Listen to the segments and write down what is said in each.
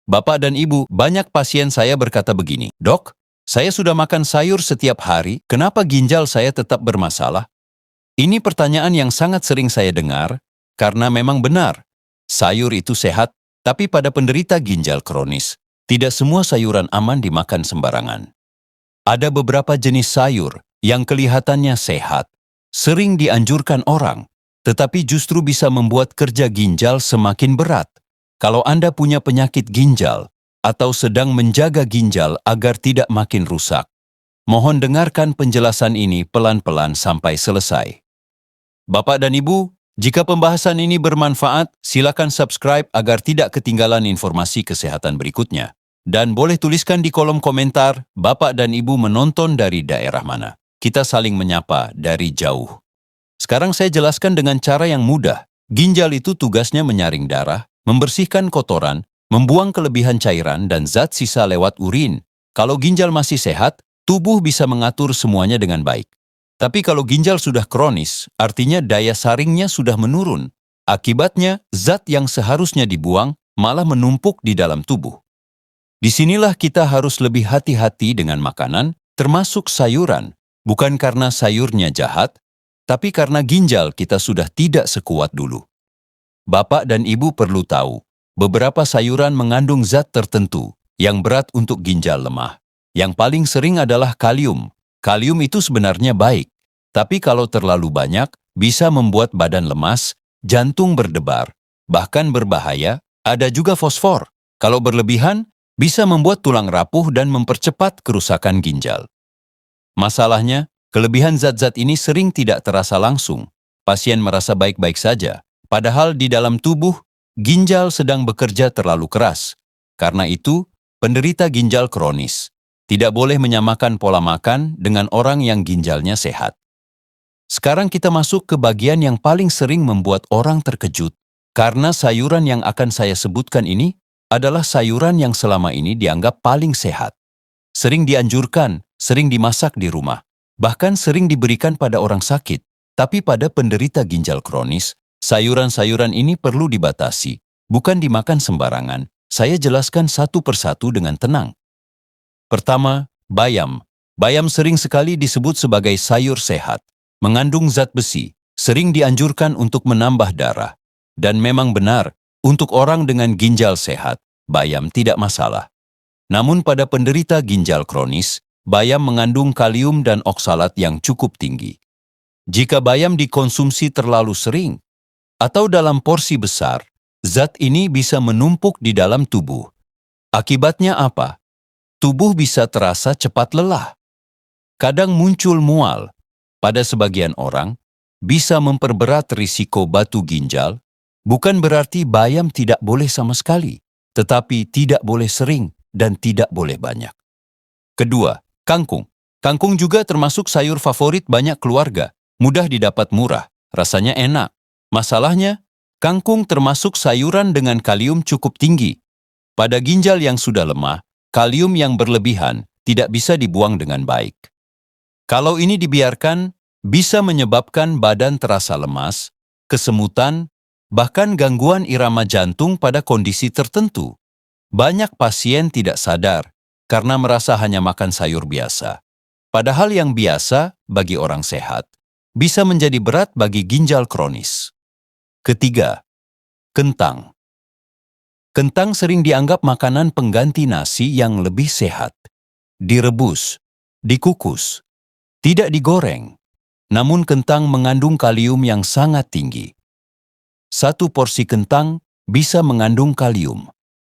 Bapak dan Ibu, banyak pasien saya berkata begini, "Dok, saya sudah makan sayur setiap hari, kenapa ginjal saya tetap bermasalah?" Ini pertanyaan yang sangat sering saya dengar, karena memang benar. Sayur itu sehat, tapi pada penderita ginjal kronis, tidak semua sayuran aman dimakan sembarangan. Ada beberapa jenis sayur yang kelihatannya sehat, sering dianjurkan orang, tetapi justru bisa membuat kerja ginjal semakin berat. Kalau Anda punya penyakit ginjal atau sedang menjaga ginjal agar tidak makin rusak, mohon dengarkan penjelasan ini pelan-pelan sampai selesai. Bapak dan Ibu, jika pembahasan ini bermanfaat, silakan subscribe agar tidak ketinggalan informasi kesehatan berikutnya. Dan boleh tuliskan di kolom komentar, Bapak dan Ibu menonton dari daerah mana. Kita saling menyapa dari jauh. Sekarang saya jelaskan dengan cara yang mudah. Ginjal itu tugasnya menyaring darah, membersihkan kotoran, membuang kelebihan cairan dan zat sisa lewat urin. Kalau ginjal masih sehat, tubuh bisa mengatur semuanya dengan baik. Tapi kalau ginjal sudah kronis, artinya daya saringnya sudah menurun. Akibatnya, zat yang seharusnya dibuang malah menumpuk di dalam tubuh. Disinilah kita harus lebih hati-hati dengan makanan, termasuk sayuran, bukan karena sayurnya jahat, tapi karena ginjal kita sudah tidak sekuat dulu. Bapak dan Ibu perlu tahu, beberapa sayuran mengandung zat tertentu yang berat untuk ginjal lemah. Yang paling sering adalah kalium. Kalium itu sebenarnya baik, tapi kalau terlalu banyak, bisa membuat badan lemas, jantung berdebar, bahkan berbahaya. Ada juga fosfor. Kalau berlebihan, bisa membuat tulang rapuh dan mempercepat kerusakan ginjal. Masalahnya, kelebihan zat-zat ini sering tidak terasa langsung. Pasien merasa baik-baik saja, padahal di dalam tubuh, ginjal sedang bekerja terlalu keras. Karena itu, penderita ginjal kronis tidak boleh menyamakan pola makan dengan orang yang ginjalnya sehat. Sekarang kita masuk ke bagian yang paling sering membuat orang terkejut, karena sayuran yang akan saya sebutkan ini adalah sayuran yang selama ini dianggap paling sehat. Sering dianjurkan, sering dimasak di rumah, bahkan sering diberikan pada orang sakit. Tapi pada penderita ginjal kronis, sayuran-sayuran ini perlu dibatasi, bukan dimakan sembarangan. Saya jelaskan satu persatu dengan tenang. Pertama, bayam. Bayam sering sekali disebut sebagai sayur sehat. Mengandung zat besi, sering dianjurkan untuk menambah darah. Dan memang benar, untuk orang dengan ginjal sehat, bayam tidak masalah. Namun pada penderita ginjal kronis, bayam mengandung kalium dan oksalat yang cukup tinggi. Jika bayam dikonsumsi terlalu sering atau dalam porsi besar, zat ini bisa menumpuk di dalam tubuh. Akibatnya apa? Tubuh bisa terasa cepat lelah. Kadang muncul mual. Pada sebagian orang, bisa memperberat risiko batu ginjal. Bukan berarti bayam tidak boleh sama sekali, tetapi tidak boleh sering dan tidak boleh banyak. Kedua, kangkung. Kangkung juga termasuk sayur favorit banyak keluarga. Mudah didapat murah, rasanya enak. Masalahnya, kangkung termasuk sayuran dengan kalium cukup tinggi. Pada ginjal yang sudah lemah, kalium yang berlebihan tidak bisa dibuang dengan baik. Kalau ini dibiarkan, bisa menyebabkan badan terasa lemas, kesemutan, bahkan gangguan irama jantung pada kondisi tertentu. Banyak pasien tidak sadar karena merasa hanya makan sayur biasa. Padahal yang biasa bagi orang sehat bisa menjadi berat bagi ginjal kronis. Ketiga, kentang. Kentang sering dianggap makanan pengganti nasi yang lebih sehat. Direbus, dikukus, tidak digoreng. Namun kentang mengandung kalium yang sangat tinggi. Satu porsi kentang bisa mengandung kalium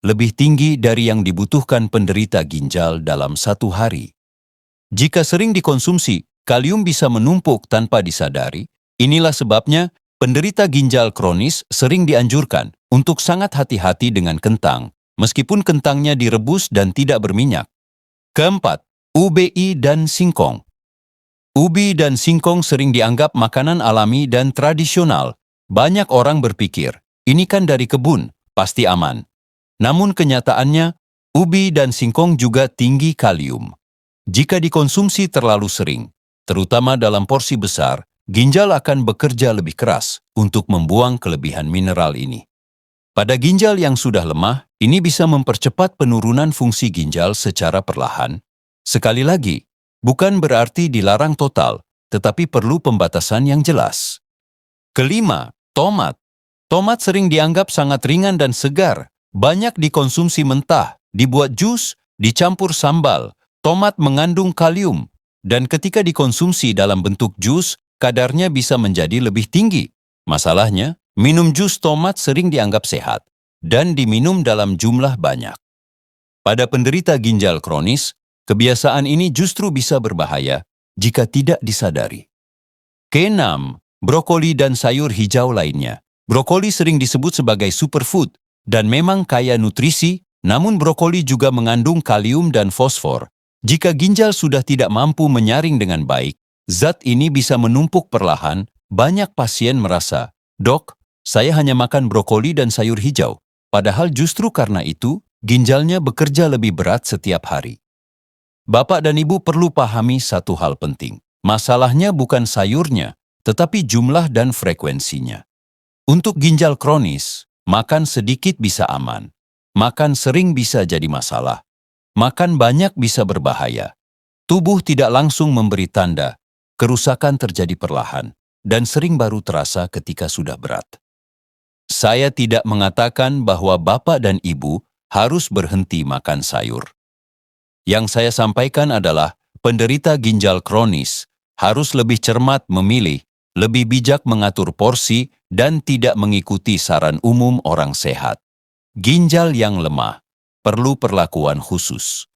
lebih tinggi dari yang dibutuhkan penderita ginjal dalam satu hari. Jika sering dikonsumsi, kalium bisa menumpuk tanpa disadari. Inilah sebabnya penderita ginjal kronis sering dianjurkan untuk sangat hati-hati dengan kentang, meskipun kentangnya direbus dan tidak berminyak. Keempat, ubi dan singkong. Ubi dan singkong sering dianggap makanan alami dan tradisional. Banyak orang berpikir, ini kan dari kebun, pasti aman. Namun kenyataannya, ubi dan singkong juga tinggi kalium. Jika dikonsumsi terlalu sering, terutama dalam porsi besar, ginjal akan bekerja lebih keras untuk membuang kelebihan mineral ini. Pada ginjal yang sudah lemah, ini bisa mempercepat penurunan fungsi ginjal secara perlahan. Sekali lagi, bukan berarti dilarang total, tetapi perlu pembatasan yang jelas. Kelima, tomat. Tomat sering dianggap sangat ringan dan segar, banyak dikonsumsi mentah, dibuat jus, dicampur sambal. Tomat mengandung kalium, dan ketika dikonsumsi dalam bentuk jus, kadarnya bisa menjadi lebih tinggi. Masalahnya, minum jus tomat sering dianggap sehat, dan diminum dalam jumlah banyak. Pada penderita ginjal kronis, kebiasaan ini justru bisa berbahaya jika tidak disadari. Keenam, brokoli dan sayur hijau lainnya. Brokoli sering disebut sebagai superfood dan memang kaya nutrisi, namun brokoli juga mengandung kalium dan fosfor. Jika ginjal sudah tidak mampu menyaring dengan baik, zat ini bisa menumpuk perlahan. Banyak pasien merasa, "Dok, saya hanya makan brokoli dan sayur hijau." Padahal justru karena itu, ginjalnya bekerja lebih berat setiap hari. Bapak dan Ibu perlu pahami satu hal penting. Masalahnya bukan sayurnya, tetapi jumlah dan frekuensinya. Untuk ginjal kronis, makan sedikit bisa aman. Makan sering bisa jadi masalah. Makan banyak bisa berbahaya. Tubuh tidak langsung memberi tanda. Kerusakan terjadi perlahan dan sering baru terasa ketika sudah berat. Saya tidak mengatakan bahwa Bapak dan Ibu harus berhenti makan sayur. Yang saya sampaikan adalah penderita ginjal kronis harus lebih cermat memilih, lebih bijak mengatur porsi, dan tidak mengikuti saran umum orang sehat. Ginjal yang lemah perlu perlakuan khusus.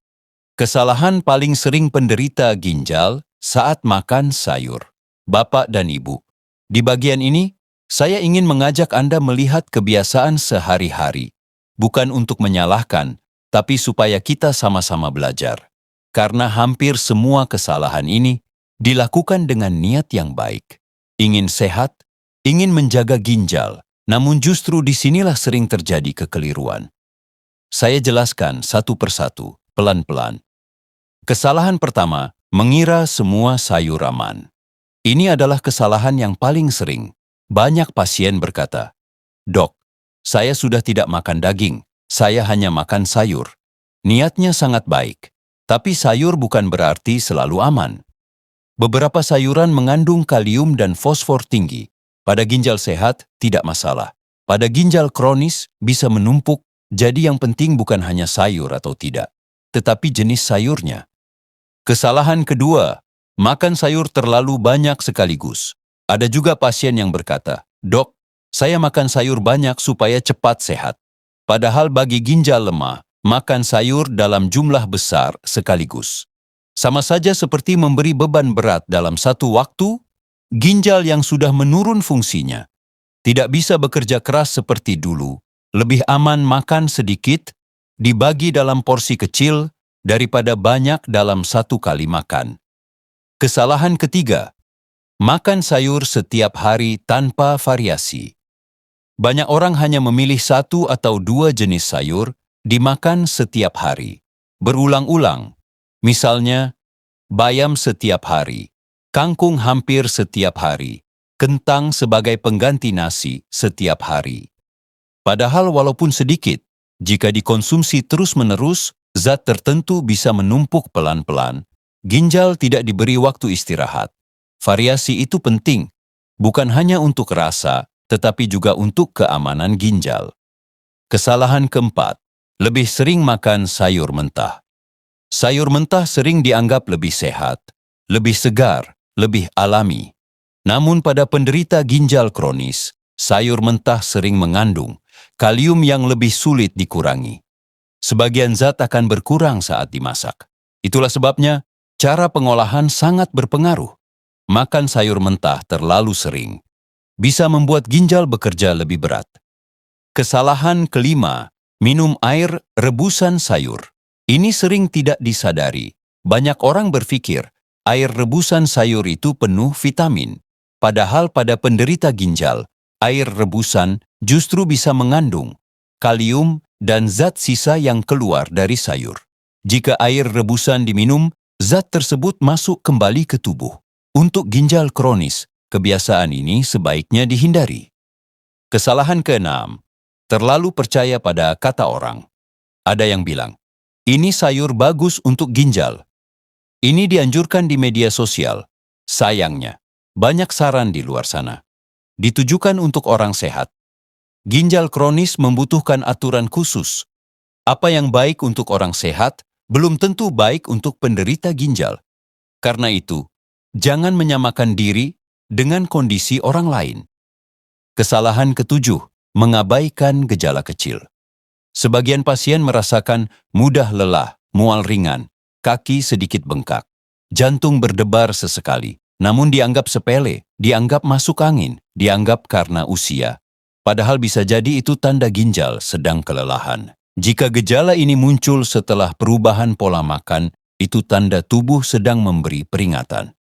Kesalahan paling sering penderita ginjal saat makan sayur. Bapak dan Ibu, di bagian ini, saya ingin mengajak Anda melihat kebiasaan sehari-hari, bukan untuk menyalahkan, tapi supaya kita sama-sama belajar. Karena hampir semua kesalahan ini dilakukan dengan niat yang baik. Ingin sehat, ingin menjaga ginjal, namun justru disinilah sering terjadi kekeliruan. Saya jelaskan satu persatu, pelan-pelan. Kesalahan pertama, mengira semua sayur aman. Ini adalah kesalahan yang paling sering. Banyak pasien berkata, "Dok, saya sudah tidak makan daging, saya hanya makan sayur." Niatnya sangat baik, tapi sayur bukan berarti selalu aman. Beberapa sayuran mengandung kalium dan fosfor tinggi. Pada ginjal sehat, tidak masalah. Pada ginjal kronis, bisa menumpuk, jadi yang penting bukan hanya sayur atau tidak, tetapi jenis sayurnya. Kesalahan kedua, makan sayur terlalu banyak sekaligus. Ada juga pasien yang berkata, "Dok, saya makan sayur banyak supaya cepat sehat." Padahal bagi ginjal lemah, makan sayur dalam jumlah besar sekaligus sama saja seperti memberi beban berat dalam satu waktu. Ginjal yang sudah menurun fungsinya tidak bisa bekerja keras seperti dulu. Lebih aman makan sedikit, dibagi dalam porsi kecil, daripada banyak dalam satu kali makan. Kesalahan ketiga, makan sayur setiap hari tanpa variasi. Banyak orang hanya memilih satu atau dua jenis sayur dimakan setiap hari, berulang-ulang. Misalnya, bayam setiap hari, kangkung hampir setiap hari, kentang sebagai pengganti nasi setiap hari. Padahal walaupun sedikit, jika dikonsumsi terus-menerus, zat tertentu bisa menumpuk pelan-pelan. Ginjal tidak diberi waktu istirahat. Variasi itu penting, bukan hanya untuk rasa, tetapi juga untuk keamanan ginjal. Kesalahan keempat, lebih sering makan sayur mentah. Sayur mentah sering dianggap lebih sehat, lebih segar, lebih alami. Namun pada penderita ginjal kronis, sayur mentah sering mengandung kalium yang lebih sulit dikurangi. Sebagian zat akan berkurang saat dimasak. Itulah sebabnya cara pengolahan sangat berpengaruh. Makan sayur mentah terlalu sering bisa membuat ginjal bekerja lebih berat. Kesalahan kelima, minum air rebusan sayur. Ini sering tidak disadari. Banyak orang berpikir air rebusan sayur itu penuh vitamin. Padahal pada penderita ginjal, air rebusan justru bisa mengandung kalium dan zat sisa yang keluar dari sayur. Jika air rebusan diminum, zat tersebut masuk kembali ke tubuh. Untuk ginjal kronis, kebiasaan ini sebaiknya dihindari. Kesalahan keenam, terlalu percaya pada kata orang. Ada yang bilang, ini sayur bagus untuk ginjal. Ini dianjurkan di media sosial. Sayangnya, banyak saran di luar sana. Ditujukan untuk orang sehat. Ginjal kronis membutuhkan aturan khusus. Apa yang baik untuk orang sehat, belum tentu baik untuk penderita ginjal. Karena itu, jangan menyamakan diri dengan kondisi orang lain. Kesalahan ketujuh, mengabaikan gejala kecil. Sebagian pasien merasakan mudah lelah, mual ringan, kaki sedikit bengkak, jantung berdebar sesekali, namun dianggap sepele, dianggap masuk angin, dianggap karena usia. Padahal bisa jadi itu tanda ginjal sedang kelelahan. Jika gejala ini muncul setelah perubahan pola makan, itu tanda tubuh sedang memberi peringatan.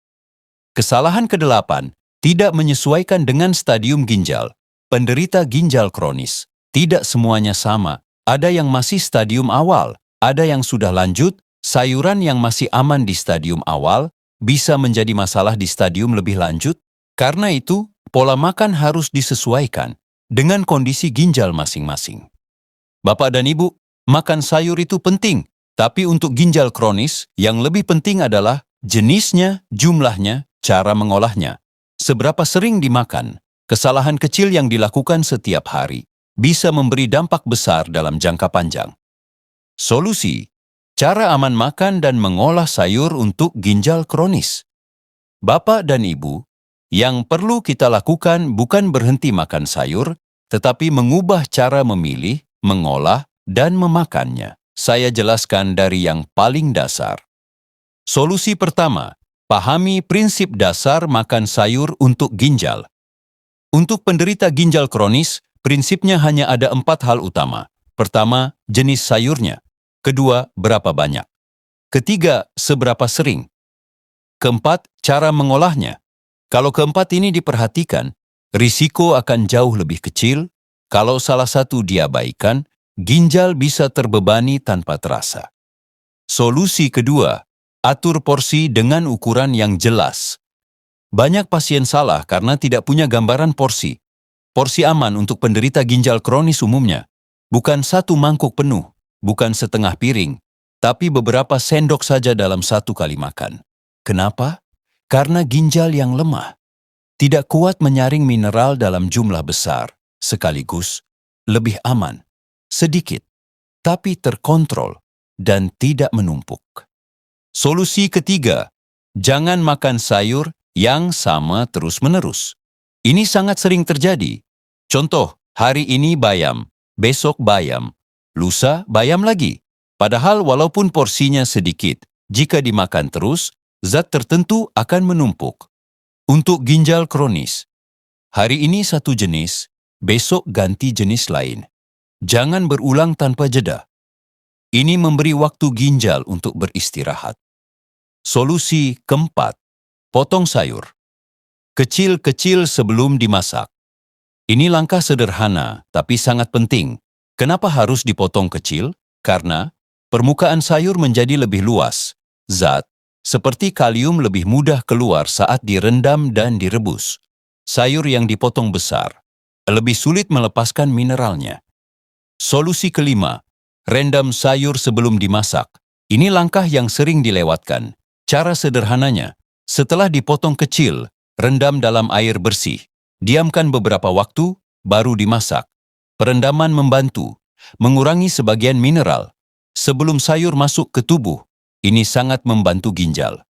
Kesalahan kedelapan, tidak menyesuaikan dengan stadium ginjal. Penderita ginjal kronis, tidak semuanya sama. Ada yang masih stadium awal, ada yang sudah lanjut. Sayuran yang masih aman di stadium awal bisa menjadi masalah di stadium lebih lanjut. Karena itu, pola makan harus disesuaikan dengan kondisi ginjal masing-masing. Bapak dan Ibu, makan sayur itu penting, tapi untuk ginjal kronis, yang lebih penting adalah jenisnya, jumlahnya, cara mengolahnya. Seberapa sering dimakan, kesalahan kecil yang dilakukan setiap hari bisa memberi dampak besar dalam jangka panjang. Solusi, cara aman makan dan mengolah sayur untuk ginjal kronis. Bapak dan Ibu, yang perlu kita lakukan bukan berhenti makan sayur, tetapi mengubah cara memilih, mengolah, dan memakannya. Saya jelaskan dari yang paling dasar. Solusi pertama, pahami prinsip dasar makan sayur untuk ginjal. Untuk penderita ginjal kronis, prinsipnya hanya ada 4 hal utama. Pertama, jenis sayurnya. Kedua, berapa banyak. Ketiga, seberapa sering. Keempat, cara mengolahnya. Kalau keempat ini diperhatikan, risiko akan jauh lebih kecil. Kalau salah satu diabaikan, ginjal bisa terbebani tanpa terasa. Solusi kedua, atur porsi dengan ukuran yang jelas. Banyak pasien salah karena tidak punya gambaran porsi. Porsi aman untuk penderita ginjal kronis umumnya, bukan 1 mangkuk penuh, bukan setengah piring, tapi beberapa sendok saja dalam 1 kali makan. Kenapa? Karena ginjal yang lemah tidak kuat menyaring mineral dalam jumlah besar. Sekaligus, lebih aman, sedikit, tapi terkontrol dan tidak menumpuk. Solusi ketiga, jangan makan sayur yang sama terus-menerus. Ini sangat sering terjadi. Contoh, hari ini bayam, besok bayam, lusa bayam lagi. Padahal walaupun porsinya sedikit, jika dimakan terus, zat tertentu akan menumpuk. Untuk ginjal kronis, hari ini satu jenis, besok ganti jenis lain. Jangan berulang tanpa jeda. Ini memberi waktu ginjal untuk beristirahat. Solusi keempat, potong sayur. Kecil-kecil sebelum dimasak. Ini langkah sederhana, tapi sangat penting. Kenapa harus dipotong kecil? Karena permukaan sayur menjadi lebih luas. Zat, seperti kalium lebih mudah keluar saat direndam dan direbus. Sayur yang dipotong besar lebih sulit melepaskan mineralnya. Solusi kelima, rendam sayur sebelum dimasak. Ini langkah yang sering dilewatkan. Cara sederhananya, setelah dipotong kecil, rendam dalam air bersih. Diamkan beberapa waktu, baru dimasak. Perendaman membantu mengurangi sebagian mineral. Sebelum sayur masuk ke tubuh, ini sangat membantu ginjal.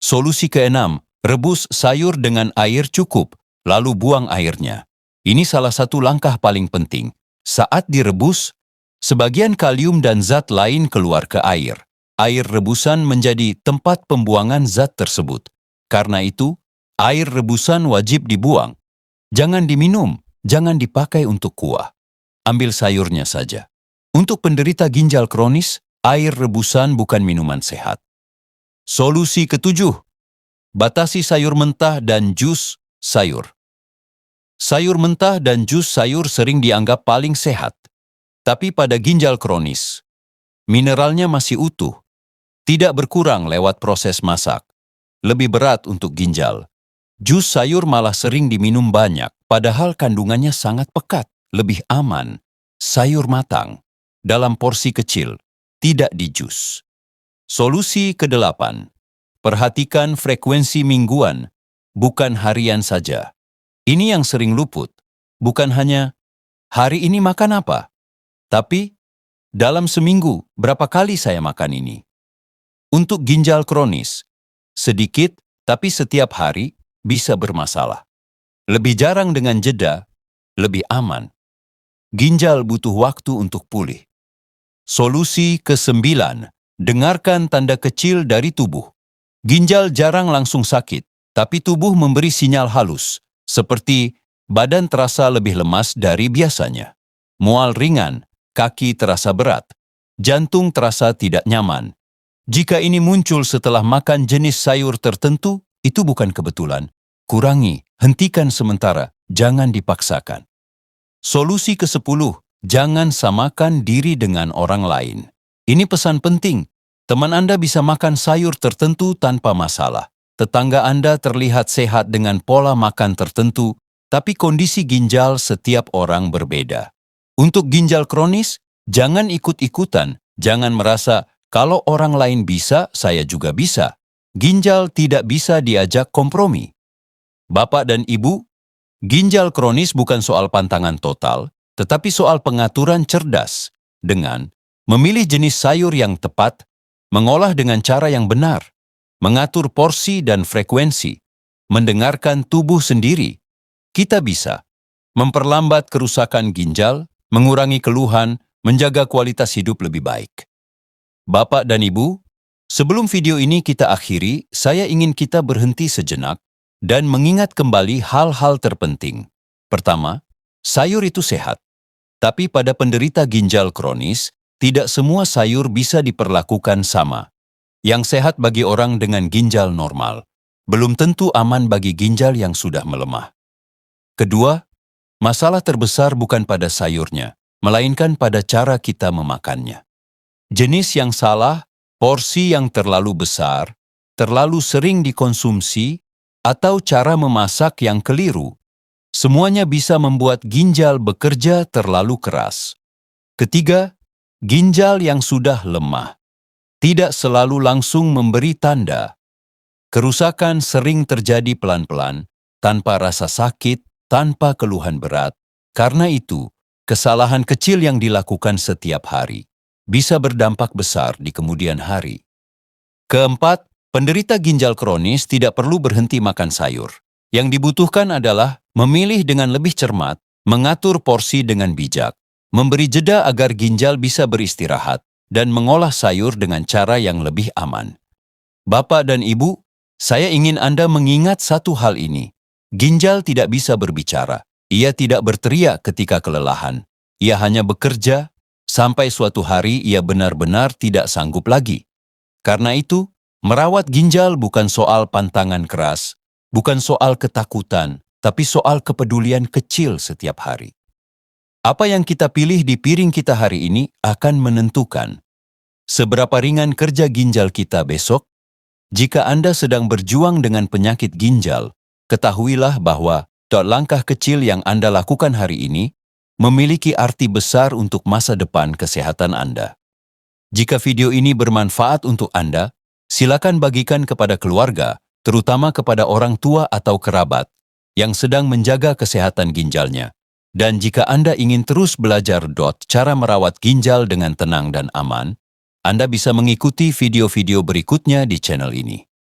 Solusi keenam, rebus sayur dengan air cukup, lalu buang airnya. Ini salah satu langkah paling penting. Saat direbus, sebagian kalium dan zat lain keluar ke air. Air rebusan menjadi tempat pembuangan zat tersebut. Karena itu, air rebusan wajib dibuang. Jangan diminum, jangan dipakai untuk kuah. Ambil sayurnya saja. Untuk penderita ginjal kronis, air rebusan bukan minuman sehat. Solusi ketujuh, batasi sayur mentah dan jus sayur. Sayur mentah dan jus sayur sering dianggap paling sehat. Tapi pada ginjal kronis, mineralnya masih utuh, tidak berkurang lewat proses masak. Lebih berat untuk ginjal. Jus sayur malah sering diminum banyak, padahal kandungannya sangat pekat, lebih aman. sayur matang, dalam porsi kecil, tidak di jus. Solusi ke-8. Perhatikan frekuensi mingguan, bukan harian saja. Ini yang sering luput, bukan hanya hari ini makan apa, tapi dalam seminggu berapa kali saya makan ini. Untuk ginjal kronis, sedikit tapi setiap hari bisa bermasalah. Lebih jarang dengan jeda, lebih aman. Ginjal butuh waktu untuk pulih. Solusi ke-9. Dengarkan tanda kecil dari tubuh. Ginjal jarang langsung sakit, tapi tubuh memberi sinyal halus, seperti badan terasa lebih lemas dari biasanya. Mual ringan, kaki terasa berat, jantung terasa tidak nyaman. Jika ini muncul setelah makan jenis sayur tertentu, itu bukan kebetulan. Kurangi, hentikan sementara, jangan dipaksakan. Solusi ke-10. Jangan samakan diri dengan orang lain. Ini pesan penting. Teman Anda bisa makan sayur tertentu tanpa masalah. Tetangga Anda terlihat sehat dengan pola makan tertentu, tapi kondisi ginjal setiap orang berbeda. Untuk ginjal kronis, jangan ikut-ikutan. Jangan merasa, kalau orang lain bisa, saya juga bisa. Ginjal tidak bisa diajak kompromi. Bapak dan Ibu, ginjal kronis bukan soal pantangan total, tetapi soal pengaturan cerdas dengan memilih jenis sayur yang tepat, mengolah dengan cara yang benar, mengatur porsi dan frekuensi, mendengarkan tubuh sendiri. Kita bisa memperlambat kerusakan ginjal, mengurangi keluhan, menjaga kualitas hidup lebih baik. Bapak dan Ibu, sebelum video ini kita akhiri, saya ingin kita berhenti sejenak dan mengingat kembali hal-hal terpenting. Pertama, sayur itu sehat. Tapi pada penderita ginjal kronis, tidak semua sayur bisa diperlakukan sama. Yang sehat bagi orang dengan ginjal normal, belum tentu aman bagi ginjal yang sudah melemah. Kedua, masalah terbesar bukan pada sayurnya, melainkan pada cara kita memakannya. Jenis yang salah, porsi yang terlalu besar, terlalu sering dikonsumsi, atau cara memasak yang keliru, semuanya bisa membuat ginjal bekerja terlalu keras. Ketiga, ginjal yang sudah lemah tidak selalu langsung memberi tanda. Kerusakan sering terjadi pelan-pelan, tanpa rasa sakit, tanpa keluhan berat. Karena itu, kesalahan kecil yang dilakukan setiap hari bisa berdampak besar di kemudian hari. Keempat, penderita ginjal kronis tidak perlu berhenti makan sayur. Yang dibutuhkan adalah memilih dengan lebih cermat, mengatur porsi dengan bijak, memberi jeda agar ginjal bisa beristirahat, dan mengolah sayur dengan cara yang lebih aman. Bapak dan Ibu, saya ingin Anda mengingat satu hal ini. Ginjal tidak bisa berbicara. Ia tidak berteriak ketika kelelahan. Ia hanya bekerja sampai suatu hari ia benar-benar tidak sanggup lagi. Karena itu, merawat ginjal bukan soal pantangan keras, bukan soal ketakutan, tapi soal kepedulian kecil setiap hari. Apa yang kita pilih di piring kita hari ini akan menentukan seberapa ringan kerja ginjal kita besok. Jika Anda sedang berjuang dengan penyakit ginjal, ketahuilah bahwa langkah kecil yang Anda lakukan hari ini memiliki arti besar untuk masa depan kesehatan Anda. Jika video ini bermanfaat untuk Anda, silakan bagikan kepada keluarga, terutama kepada orang tua atau kerabat yang sedang menjaga kesehatan ginjalnya. Dan jika Anda ingin terus belajar cara merawat ginjal dengan tenang dan aman, Anda bisa mengikuti video-video berikutnya di channel ini.